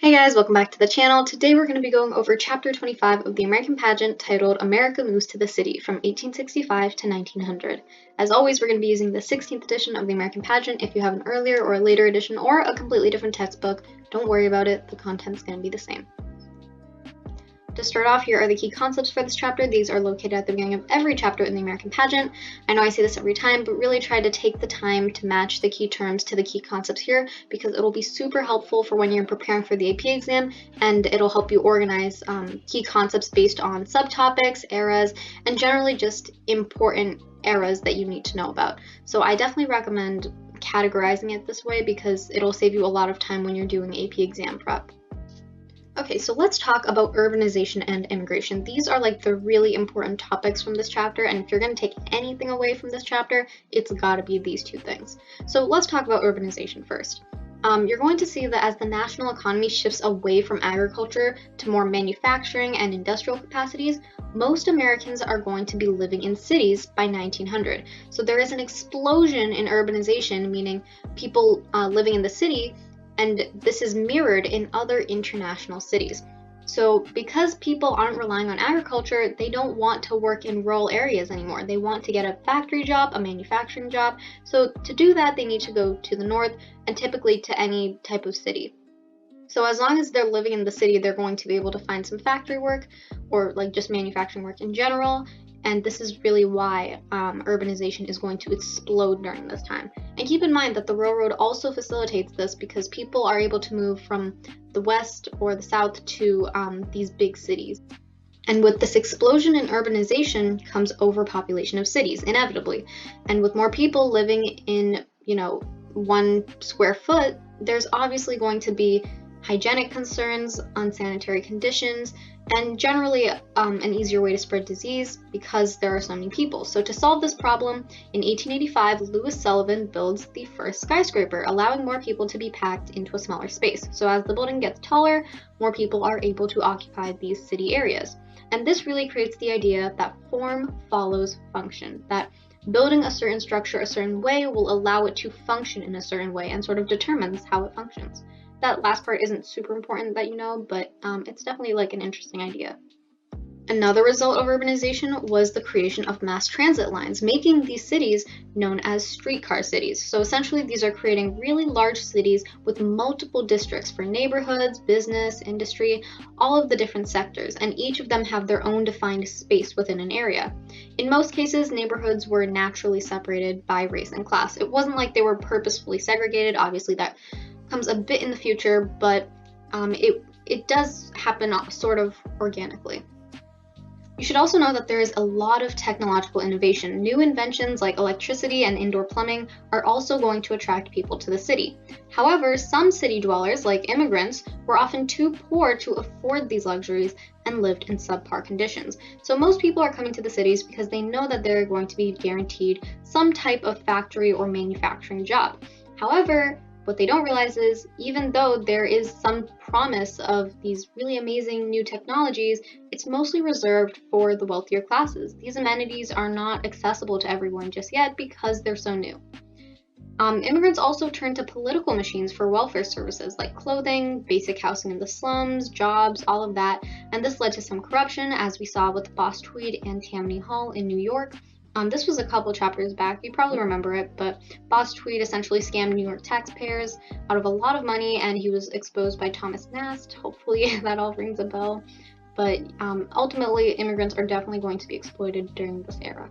Hey guys, welcome back to the channel. Today we're going to be going over chapter 25 of the American Pageant titled America Moves to the City from 1865 to 1900. As always, we're going to be using the 16th edition of the American Pageant. If you have an earlier or a later edition or a completely different textbook, don't worry about it, the content's going to be the same. To start off, here are the key concepts for this chapter. These are located at the beginning of every chapter in the American Pageant. I know I say this every time, but really try to take the time to match the key terms to the key concepts here because it'll be super helpful for when you're preparing for the AP exam, and it'll help you organize key concepts based on subtopics, eras, and generally just important eras that you need to know about. So I definitely recommend categorizing it this way because it'll save you a lot of time when you're doing AP exam prep. Okay, so let's talk about urbanization and immigration. These are like the really important topics from this chapter, and if you're going to take anything away from this chapter, it's got to be these two things. So let's talk about urbanization first. You're going to see that as the national economy shifts away from agriculture to more manufacturing and industrial capacities, most Americans are going to be living in cities by 1900. So there is an explosion in urbanization, meaning people living in the city, and this is mirrored in other international cities. So because people aren't relying on agriculture, they don't want to work in rural areas anymore. They want to get a factory job, a manufacturing job. So to do that, they need to go to the north and typically to any type of city. So as long as they're living in the city, they're going to be able to find some factory work or like just manufacturing work in general. And this is really why urbanization is going to explode during this time. And keep in mind that the railroad also facilitates this because people are able to move from the west or the south to these big cities. And with this explosion in urbanization comes overpopulation of cities, inevitably. And with more people living in, 1 square foot, there's obviously going to be hygienic concerns, unsanitary conditions, and generally an easier way to spread disease because there are so many people. So to solve this problem, in 1885, Lewis Sullivan builds the first skyscraper, allowing more people to be packed into a smaller space. So as the building gets taller, more people are able to occupy these city areas. And this really creates the idea that form follows function, that building a certain structure a certain way will allow it to function in a certain way and sort of determines how it functions. That last part isn't super important that you know, but it's definitely like an interesting idea. Another result of urbanization was the creation of mass transit lines, making these cities known as streetcar cities. So essentially these are creating really large cities with multiple districts for neighborhoods, business, industry, all of the different sectors, and each of them have their own defined space within an area. In most cases, neighborhoods were naturally separated by race and class. It wasn't like they were purposefully segregated. Obviously that comes a bit in the future, but it does happen sort of organically. You should also know that there is a lot of technological innovation. New inventions like electricity and indoor plumbing are also going to attract people to the city. However, some city dwellers, like immigrants, were often too poor to afford these luxuries and lived in subpar conditions. So most people are coming to the cities because they know that they're going to be guaranteed some type of factory or manufacturing job. However, what they don't realize is, even though there is some promise of these really amazing new technologies, it's mostly reserved for the wealthier classes. These amenities are not accessible to everyone just yet because they're so new. Immigrants also turned to political machines for welfare services like clothing, basic housing in the slums, jobs, all of that, and this led to some corruption, as we saw with Boss Tweed and Tammany Hall in New York. This was a couple chapters back, you probably remember it, but Boss Tweed essentially scammed New York taxpayers out of a lot of money, and he was exposed by Thomas Nast. Hopefully that all rings a bell. But ultimately, immigrants are definitely going to be exploited during this era.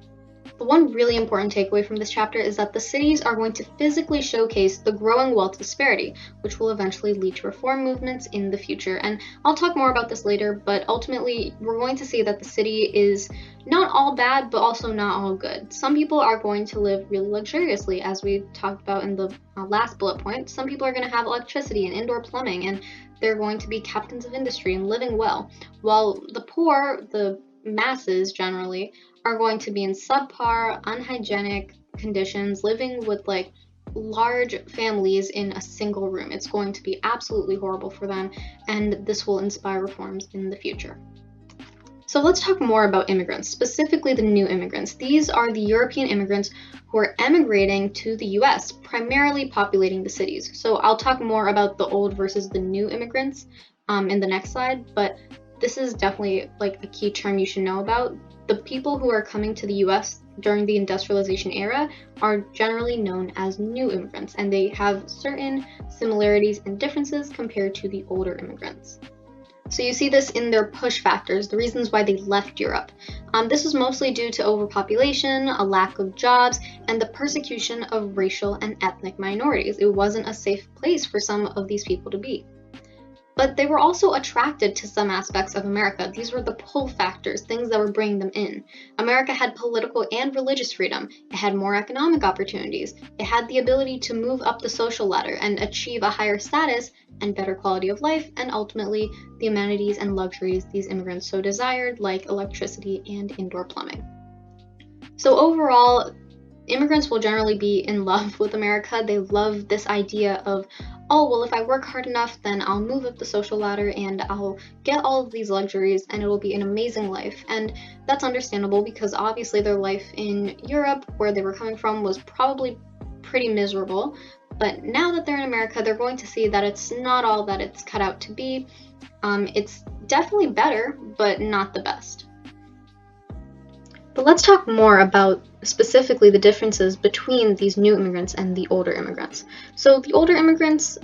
The one really important takeaway from this chapter is that the cities are going to physically showcase the growing wealth disparity, which will eventually lead to reform movements in the future. And I'll talk more about this later, but ultimately we're going to see that the city is not all bad, but also not all good. Some people are going to live really luxuriously, as we talked about in the last bullet point. Some people are going to have electricity and indoor plumbing, and they're going to be captains of industry and living well, while the poor, the masses generally, are going to be in subpar, unhygienic conditions, living with like large families in a single room. It's going to be absolutely horrible for them, and this will inspire reforms in the future. So let's talk more about immigrants, specifically the new immigrants. These are the European immigrants who are emigrating to the US, primarily populating the cities. So I'll talk more about the old versus the new immigrants in the next slide, but this is definitely like a key term you should know about. The people who are coming to the US during the industrialization era are generally known as new immigrants, and they have certain similarities and differences compared to the older immigrants. So you see this in their push factors, the reasons why they left Europe. This was mostly due to overpopulation, a lack of jobs, and the persecution of racial and ethnic minorities. It wasn't a safe place for some of these people to be. But they were also attracted to some aspects of America. These were the pull factors, things that were bringing them in. America had political and religious freedom. It had more economic opportunities. It had the ability to move up the social ladder and achieve a higher status and better quality of life, and ultimately the amenities and luxuries these immigrants so desired, like electricity and indoor plumbing. So overall, immigrants will generally be in love with America. They love this idea of, oh, well, if I work hard enough, then I'll move up the social ladder and I'll get all of these luxuries and it will be an amazing life. And that's understandable because obviously their life in Europe, where they were coming from, was probably pretty miserable. But now that they're in America, they're going to see that it's not all that it's cut out to be. It's definitely better, but not the best. But let's talk more about specifically the differences between these new immigrants and the older immigrants. So the older immigrants,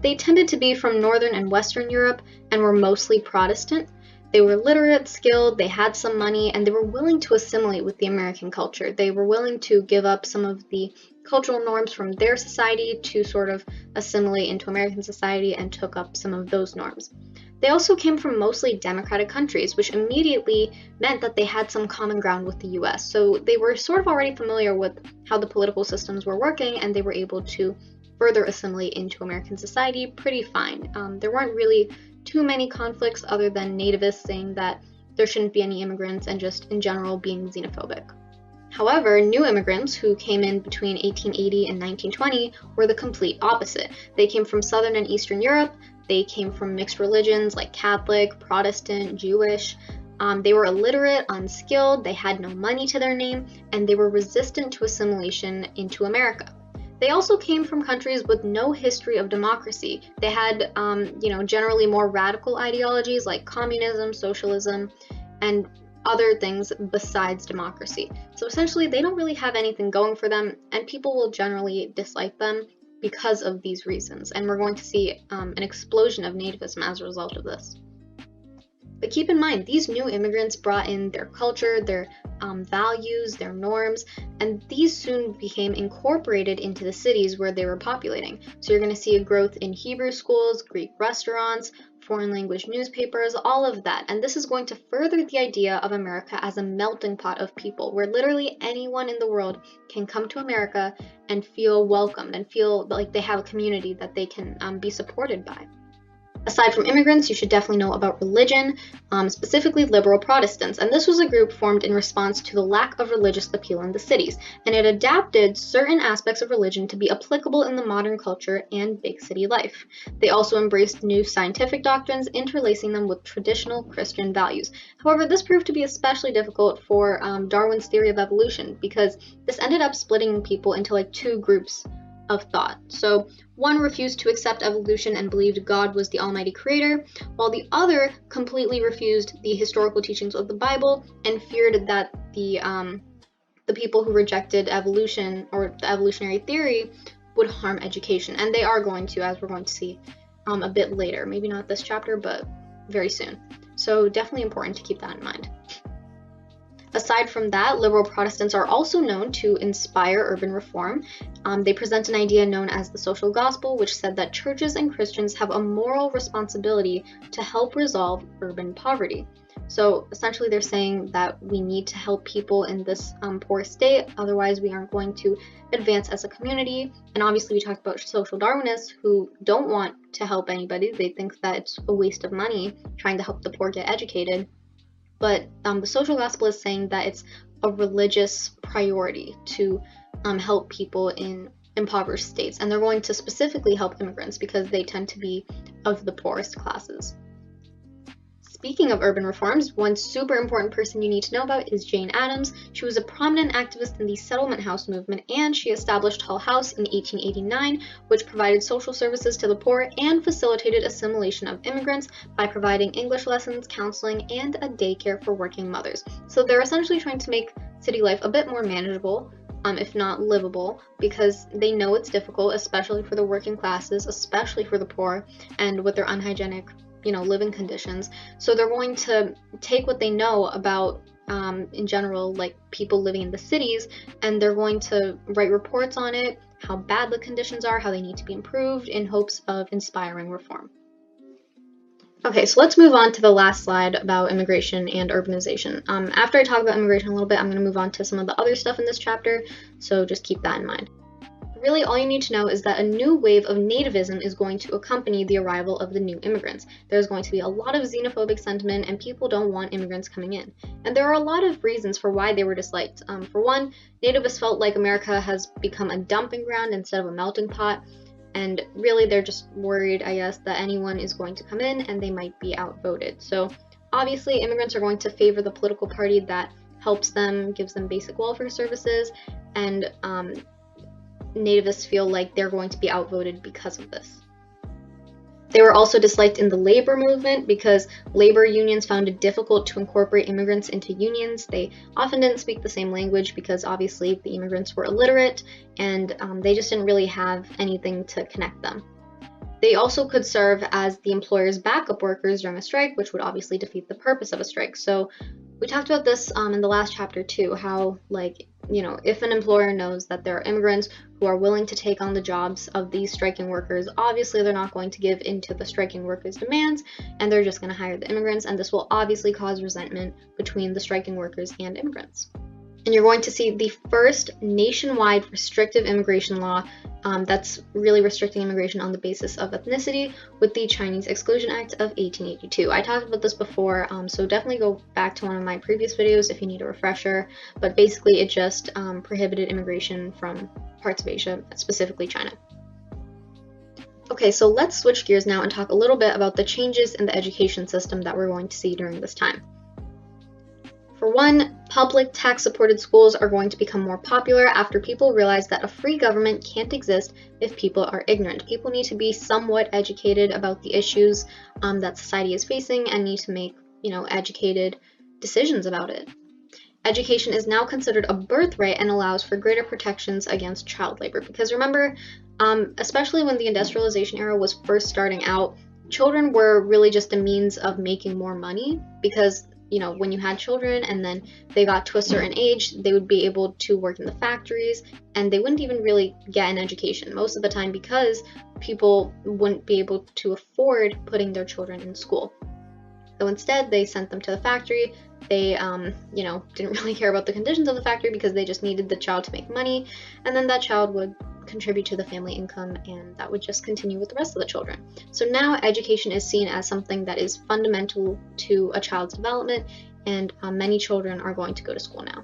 they tended to be from Northern and Western Europe and were mostly Protestant. They were literate, skilled, they had some money, and they were willing to assimilate with the American culture. They were willing to give up some of the cultural norms from their society to sort of assimilate into American society and took up some of those norms. They also came from mostly democratic countries, which immediately meant that they had some common ground with the US. So they were sort of already familiar with how the political systems were working, and they were able to further assimilate into American society pretty fine. There weren't really too many conflicts other than nativists saying that there shouldn't be any immigrants and just in general being xenophobic. However, new immigrants who came in between 1880 and 1920 were the complete opposite. They came from Southern and Eastern Europe. They came from mixed religions like Catholic, Protestant, Jewish. They were illiterate, unskilled, they had no money to their name, and they were resistant to assimilation into America. They also came from countries with no history of democracy. They had, generally more radical ideologies like communism, socialism, and other things besides democracy. So essentially, they don't really have anything going for them, and people will generally dislike them because of these reasons. And we're going to see an explosion of nativism as a result of this. But keep in mind, these new immigrants brought in their culture, their values, their norms, and these soon became incorporated into the cities where they were populating. So you're going to see a growth in Hebrew schools, Greek restaurants, foreign language newspapers, all of that. And this is going to further the idea of America as a melting pot of people, where literally anyone in the world can come to America and feel welcomed and feel like they have a community that they can be supported by. Aside from immigrants, you should definitely know about religion, specifically liberal Protestants. And this was a group formed in response to the lack of religious appeal in the cities, and it adapted certain aspects of religion to be applicable in the modern culture and big city life. They also embraced new scientific doctrines, interlacing them with traditional Christian values. However, this proved to be especially difficult for Darwin's theory of evolution, because this ended up splitting people into like two groups of thought. So one refused to accept evolution and believed God was the almighty creator, while the other completely refused the historical teachings of the Bible and feared that the people who rejected evolution or the evolutionary theory would harm education. And they are going to, as we're going to see a bit later. Maybe not this chapter, but very soon. So definitely important to keep that in mind. Aside from that, liberal Protestants are also known to inspire urban reform. They present an idea known as the social gospel, which said that churches and Christians have a moral responsibility to help resolve urban poverty. So essentially they're saying that we need to help people in this poor state, otherwise we aren't going to advance as a community. And obviously we talked about social Darwinists who don't want to help anybody. They think that it's a waste of money trying to help the poor get educated. But the social gospel is saying that it's a religious priority to help people in impoverished states. And they're going to specifically help immigrants because they tend to be of the poorest classes. Speaking of urban reforms, one super important person you need to know about is Jane Addams. She was a prominent activist in the settlement house movement, and she established Hull House in 1889, which provided social services to the poor and facilitated assimilation of immigrants by providing English lessons, counseling, and a daycare for working mothers. So they're essentially trying to make city life a bit more manageable, if not livable, because they know it's difficult, especially for the working classes, especially for the poor, and with their unhygienic, living conditions. So they're going to take what they know about, in general, like people living in the cities, and they're going to write reports on it, how bad the conditions are, how they need to be improved, in hopes of inspiring reform. Okay, so let's move on to the last slide about immigration and urbanization. After I talk about immigration a little bit, I'm going to move on to some of the other stuff in this chapter, so just keep that in mind. Really, all you need to know is that a new wave of nativism is going to accompany the arrival of the new immigrants. There's going to be a lot of xenophobic sentiment, and people don't want immigrants coming in. And there are a lot of reasons for why they were disliked. For one, nativists felt like America has become a dumping ground instead of a melting pot. And really, they're just worried, I guess, that anyone is going to come in and they might be outvoted. So obviously, immigrants are going to favor the political party that helps them, gives them basic welfare services, and nativists feel like they're going to be outvoted because of this. They were also disliked in the labor movement because labor unions found it difficult to incorporate immigrants into unions. They often didn't speak the same language because obviously the immigrants were illiterate, and they just didn't really have anything to connect them. They also could serve as the employer's backup workers during a strike, which would obviously defeat the purpose of a strike. So we talked about this in the last chapter too, how if an employer knows that there are immigrants who are willing to take on the jobs of these striking workers, obviously they're not going to give in to the striking workers' demands, and they're just going to hire the immigrants, and this will obviously cause resentment between the striking workers and immigrants. And you're going to see the first nationwide restrictive immigration law that's really restricting immigration on the basis of ethnicity with the Chinese Exclusion Act of 1882. I talked about this before, so definitely go back to one of my previous videos if you need a refresher, but basically it just prohibited immigration from parts of Asia, specifically China. Okay, so let's switch gears now and talk a little bit about the changes in the education system that we're going to see during this time. For one, public tax-supported schools are going to become more popular after people realize that a free government can't exist if people are ignorant. People need to be somewhat educated about the issues that society is facing and need to make, educated decisions about it. Education is now considered a birthright and allows for greater protections against child labor. Because remember, especially when the industrialization era was first starting out, children were really just a means of making more money because when you had children and then they got to a certain age, they would be able to work in the factories and they wouldn't even really get an education most of the time because people wouldn't be able to afford putting their children in school. So instead, they sent them to the factory. They, didn't really care about the conditions of the factory because they just needed the child to make money, and then that child would contribute to the family income, and that would just continue with the rest of the children. So now education is seen as something that is fundamental to a child's development, and many children are going to go to school now.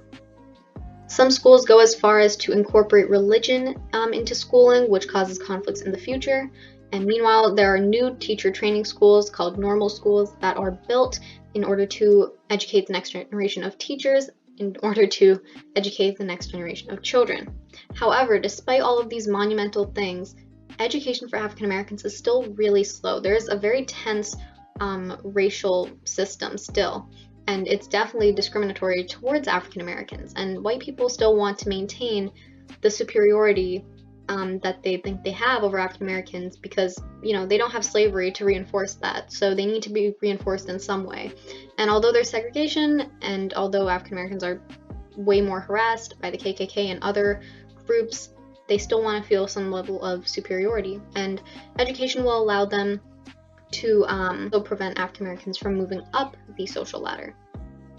Some schools go as far as to incorporate religion into schooling, which causes conflicts in the future. And meanwhile, there are new teacher training schools called normal schools that are built in order to educate the next generation of teachers, in order to educate the next generation of children. However, despite all of these monumental things, education for African Americans is still really slow. There's a very tense racial system still, and it's definitely discriminatory towards African Americans. And white people still want to maintain the superiority that they think they have over African Americans because, they don't have slavery to reinforce that. So they need to be reinforced in some way. And although there's segregation, and although African Americans are way more harassed by the KKK and other groups, they still want to feel some level of superiority. And education will allow them to prevent African Americans from moving up the social ladder.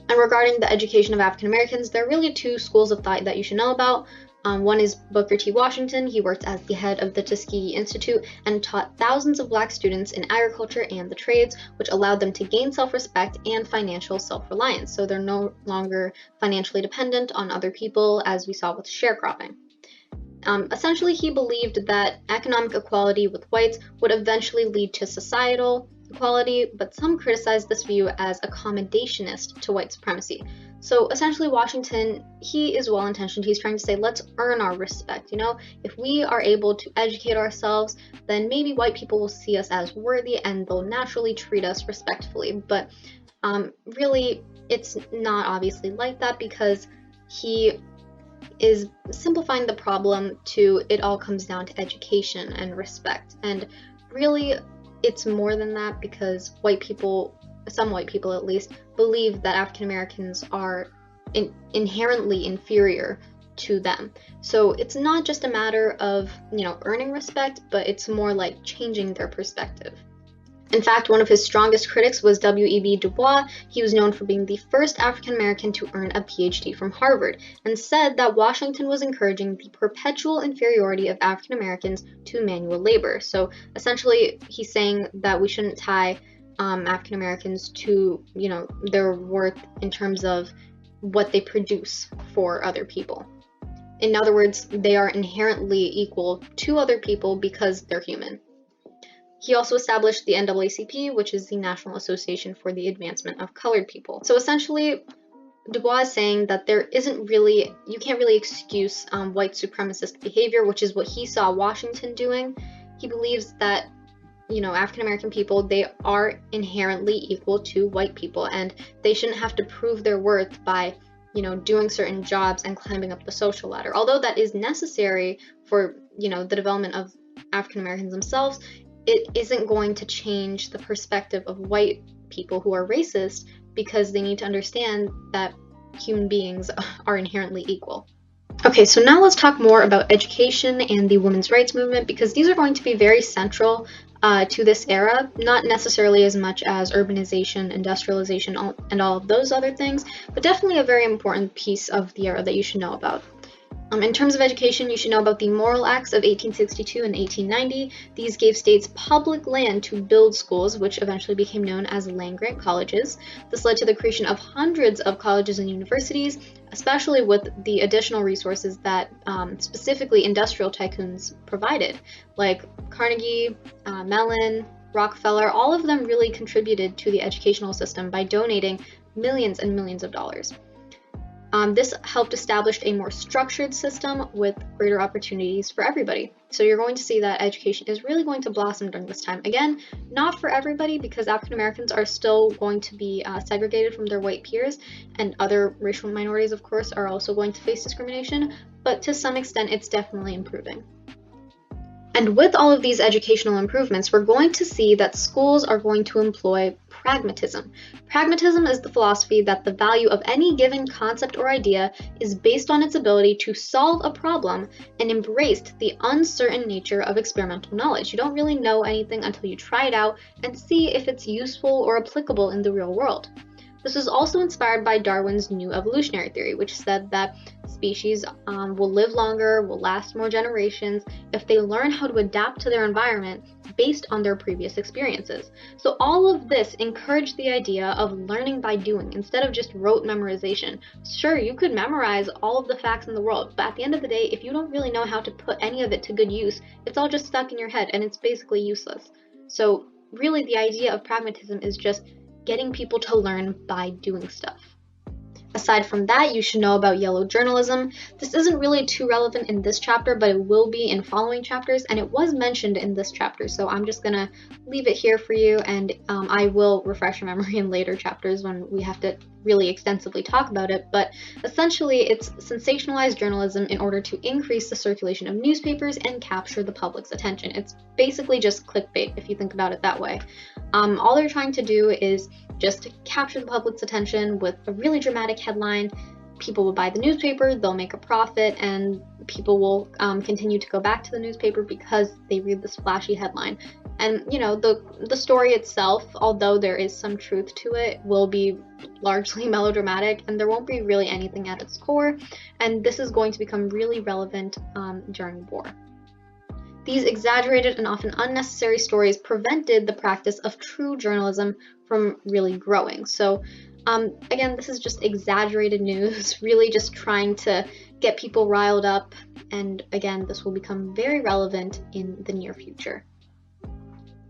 And regarding the education of African Americans, there are really two schools of thought that you should know about. One is Booker T. Washington. He worked as the head of the Tuskegee Institute and taught thousands of black students in agriculture and the trades, which allowed them to gain self-respect and financial self-reliance. So they're no longer financially dependent on other people, as we saw with sharecropping. Essentially, he believed that economic equality with whites would eventually lead to societal equality, but some criticize this view as accommodationist to white supremacy. So essentially, Washington, he is well-intentioned. He's trying to say, let's earn our respect. If we are able to educate ourselves, then maybe white people will see us as worthy and they'll naturally treat us respectfully. But really, it's not obviously like that, because he is simplifying the problem to it all comes down to education and respect. And really, it's more than that, because white people, some white people at least, believe that African Americans are inherently inferior to them. So it's not just a matter of, earning respect, but it's more like changing their perspective. In fact, one of his strongest critics was W.E.B. Du Bois. He was known for being the first African American to earn a PhD from Harvard, and said that Washington was encouraging the perpetual inferiority of African Americans to manual labor. So essentially, he's saying that we shouldn't tie African Americans to, their worth in terms of what they produce for other people. In other words, they are inherently equal to other people because they're human. He also established the NAACP, which is the National Association for the Advancement of Colored People. So essentially, Du Bois is saying that you can't really excuse white supremacist behavior, which is what he saw Washington doing. He believes that, African American people, they are inherently equal to white people, and they shouldn't have to prove their worth by, doing certain jobs and climbing up the social ladder. Although that is necessary for, the development of African Americans themselves, it isn't going to change the perspective of white people who are racist, because they need to understand that human beings are inherently equal. Okay, so now let's talk more about education and the women's rights movement, because these are going to be very central to this era, not necessarily as much as urbanization, industrialization, and all of those other things, but definitely a very important piece of the era that you should know about. In terms of education, you should know about the Morrill Acts of 1862 and 1890. These gave states public land to build schools, which eventually became known as land-grant colleges. This led to the creation of hundreds of colleges and universities, especially with the additional resources that specifically industrial tycoons provided, like Carnegie, Mellon, Rockefeller. All of them really contributed to the educational system by donating millions and millions of dollars. This helped establish a more structured system with greater opportunities for everybody. So you're going to see that education is really going to blossom during this time. Again, not for everybody, because African Americans are still going to be segregated from their white peers, and other racial minorities, of course, are also going to face discrimination, but to some extent, it's definitely improving. And with all of these educational improvements, we're going to see that schools are going to employ pragmatism. Pragmatism is the philosophy that the value of any given concept or idea is based on its ability to solve a problem, and embraced the uncertain nature of experimental knowledge. You don't really know anything until you try it out and see if it's useful or applicable in the real world. This was also inspired by Darwin's new evolutionary theory, which said that species will live longer, will last more generations if they learn how to adapt to their environment based on their previous experiences. So all of this encouraged the idea of learning by doing instead of just rote memorization. Sure, you could memorize all of the facts in the world, but at the end of the day, if you don't really know how to put any of it to good use, it's all just stuck in your head and it's basically useless. So really, the idea of pragmatism is just getting people to learn by doing stuff. Aside from that, you should know about yellow journalism. This isn't really too relevant in this chapter, but it will be in following chapters, and it was mentioned in this chapter, so I'm just gonna leave it here for you, and I will refresh your memory in later chapters when we have to really extensively talk about it. But essentially, it's sensationalized journalism in order to increase the circulation of newspapers and capture the public's attention. It's basically just clickbait, if you think about it that way. All they're trying to do is just to capture the public's attention with a really dramatic headline. People will buy the newspaper, they'll make a profit, and people will continue to go back to the newspaper because they read this flashy headline. And the story itself, although there is some truth to it, will be largely melodramatic, and there won't be really anything at its core, and this is going to become really relevant during war. These exaggerated and often unnecessary stories prevented the practice of true journalism from really growing. So again, this is just exaggerated news, really just trying to get people riled up, and again, this will become very relevant in the near future.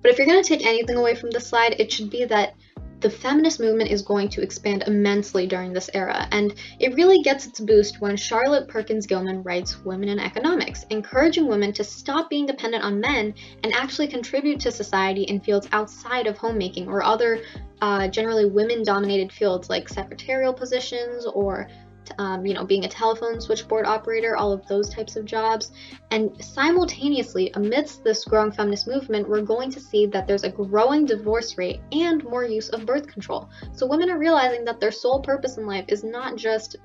But if you're going to take anything away from this slide, it should be that the feminist movement is going to expand immensely during this era, and it really gets its boost when Charlotte Perkins Gilman writes Women in Economics, encouraging women to stop being dependent on men and actually contribute to society in fields outside of homemaking or other generally women-dominated fields like secretarial positions or being a telephone switchboard operator, all of those types of jobs. And simultaneously, amidst this growing feminist movement, we're going to see that there's a growing divorce rate and more use of birth control. So women are realizing that their sole purpose in life is not just,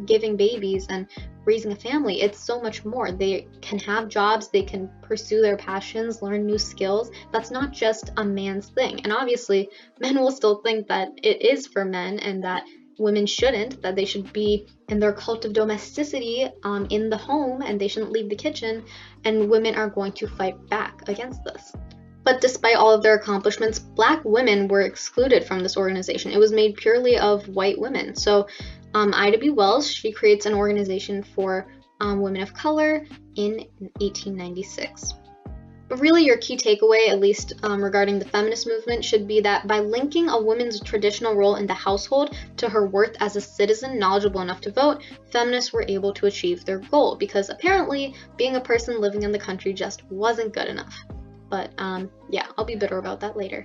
giving babies and raising a family. It's so much more. They can have jobs, they can pursue their passions, learn new skills. That's not just a man's thing. And obviously, men will still think that it is for men and that women shouldn't, that they should be in their cult of domesticity in the home and they shouldn't leave the kitchen, and women are going to fight back against this. But despite all of their accomplishments, Black women were excluded from this organization. It was made purely of white women. So Ida B. Wells, she creates an organization for women of color in 1896. But really your key takeaway, at least regarding the feminist movement, should be that by linking a woman's traditional role in the household to her worth as a citizen knowledgeable enough to vote, feminists were able to achieve their goal, because apparently being a person living in the country just wasn't good enough. But yeah, I'll be bitter about that later.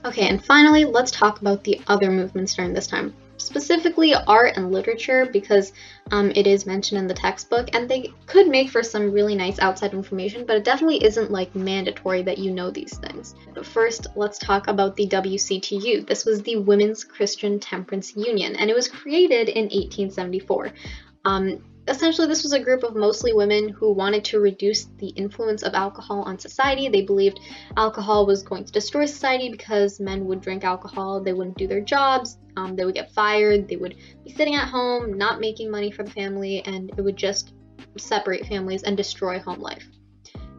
Okay, and finally, let's talk about the other movements during this time. Specifically art and literature, because it is mentioned in the textbook, and they could make for some really nice outside information, but it definitely isn't mandatory that you know these things. But first, let's talk about the WCTU. This was the Women's Christian Temperance Union, and it was created in 1874. Essentially, this was a group of mostly women who wanted to reduce the influence of alcohol on society. They believed alcohol was going to destroy society because men would drink alcohol, they wouldn't do their jobs, they would get fired, they would be sitting at home, not making money for the family, and it would just separate families and destroy home life.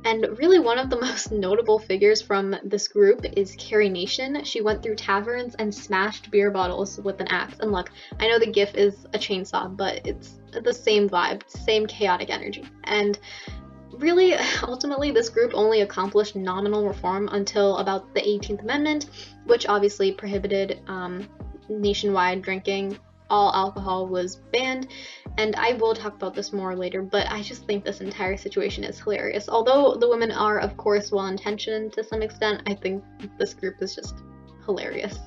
And really one of the most notable figures from this group is Carrie Nation. She went through taverns and smashed beer bottles with an axe. And look, I know the gif is a chainsaw, but it's the same vibe, same chaotic energy. And really, ultimately, this group only accomplished nominal reform until about the 18th Amendment, which obviously prohibited nationwide drinking. All alcohol was banned, and I will talk about this more later, but I just think this entire situation is hilarious. Although the women are, of course, well-intentioned to some extent, I think this group is just hilarious.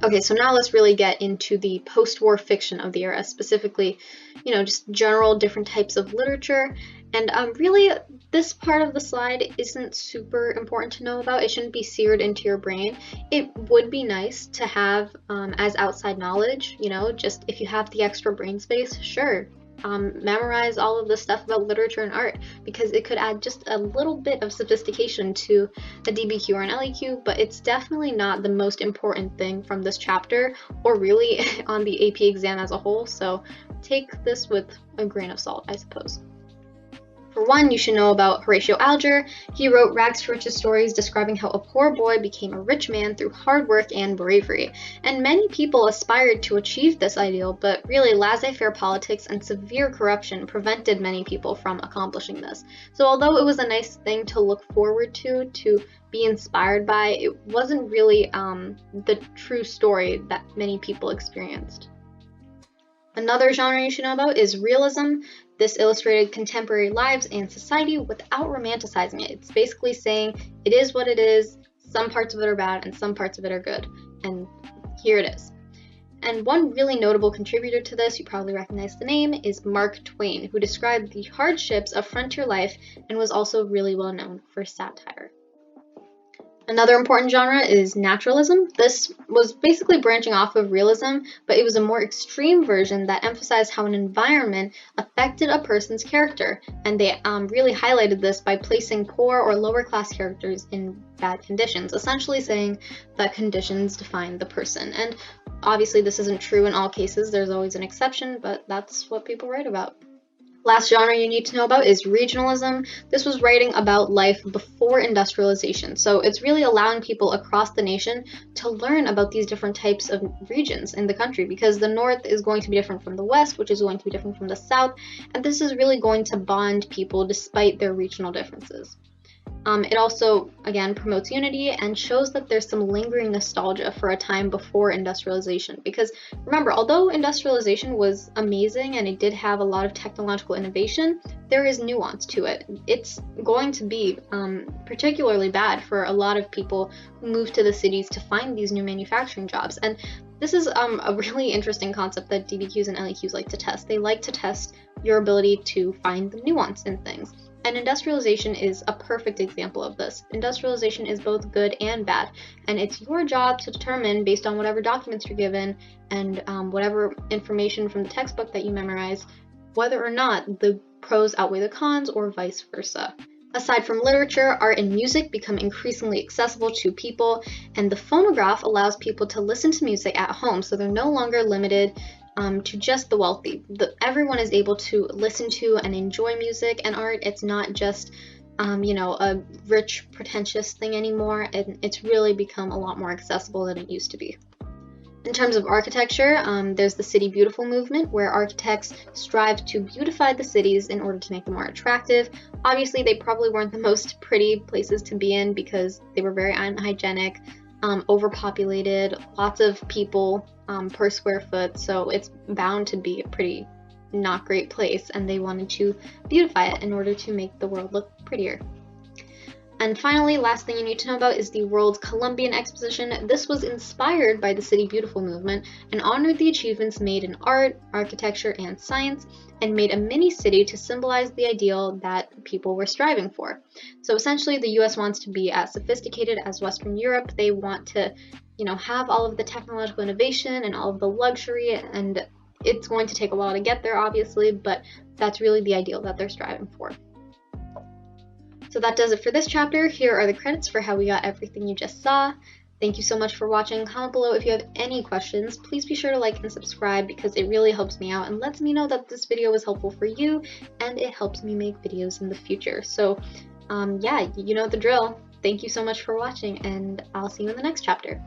Okay, so now let's really get into the post-war fiction of the era, specifically, just general different types of literature. And really, this part of the slide isn't super important to know about. It shouldn't be seared into your brain. It would be nice to have as outside knowledge, just if you have the extra brain space, sure. Memorize all of the stuff about literature and art, because it could add just a little bit of sophistication to a DBQ or an LEQ, but it's definitely not the most important thing from this chapter, or really on the AP exam as a whole, so take this with a grain of salt, I suppose. For one, you should know about Horatio Alger. He wrote rags to riches stories describing how a poor boy became a rich man through hard work and bravery. And many people aspired to achieve this ideal, but really laissez-faire politics and severe corruption prevented many people from accomplishing this. So although it was a nice thing to look forward to be inspired by, it wasn't really the true story that many people experienced. Another genre you should know about is realism. This illustrated contemporary lives and society without romanticizing it. It's basically saying it is what it is, some parts of it are bad and some parts of it are good, and here it is. And one really notable contributor to this, you probably recognize the name, is Mark Twain, who described the hardships of frontier life and was also really well known for satire. Another important genre is naturalism. This was basically branching off of realism, but it was a more extreme version that emphasized how an environment affected a person's character, and they really highlighted this by placing poor or lower class characters in bad conditions, essentially saying that conditions define the person. And obviously this isn't true in all cases, there's always an exception, but that's what people write about. Last genre you need to know about is regionalism. This was writing about life before industrialization, so it's really allowing people across the nation to learn about these different types of regions in the country, because the North is going to be different from the West, which is going to be different from the South, and this is really going to bond people despite their regional differences. It also, again, promotes unity and shows that there's some lingering nostalgia for a time before industrialization. Because remember, although industrialization was amazing and it did have a lot of technological innovation, there is nuance to it. It's going to be particularly bad for a lot of people who move to the cities to find these new manufacturing jobs. And this is a really interesting concept that DBQs and LEQs like to test. They like to test your ability to find the nuance in things. And industrialization is a perfect example of this. Industrialization is both good and bad, and it's your job to determine, based on whatever documents you're given and whatever information from the textbook that you memorize, whether or not the pros outweigh the cons or vice versa. Aside from literature, art and music become increasingly accessible to people, and the phonograph allows people to listen to music at home, so they're no longer limited to just the wealthy. Everyone is able to listen to and enjoy music and art. It's not just, a rich, pretentious thing anymore. It's really become a lot more accessible than it used to be. In terms of architecture, there's the City Beautiful movement, where architects strive to beautify the cities in order to make them more attractive. Obviously, they probably weren't the most pretty places to be in because they were very unhygienic, overpopulated, lots of people per square foot, so it's bound to be a pretty not great place, and they wanted to beautify it in order to make the world look prettier. And finally, last thing you need to know about is the World Columbian Exposition. This was inspired by the City Beautiful movement and honored the achievements made in art, architecture, and science, and made a mini city to symbolize the ideal that people were striving for. So essentially, the US wants to be as sophisticated as Western Europe. They want to, have all of the technological innovation and all of the luxury, and it's going to take a while to get there, obviously, but that's really the ideal that they're striving for. So that does it for this chapter. Here are the credits for how we got everything you just saw. Thank you so much for watching. Comment below if you have any questions. Please be sure to like and subscribe because it really helps me out and lets me know that this video was helpful for you, and it helps me make videos in the future. So yeah, you know the drill. Thank you so much for watching, and I'll see you in the next chapter.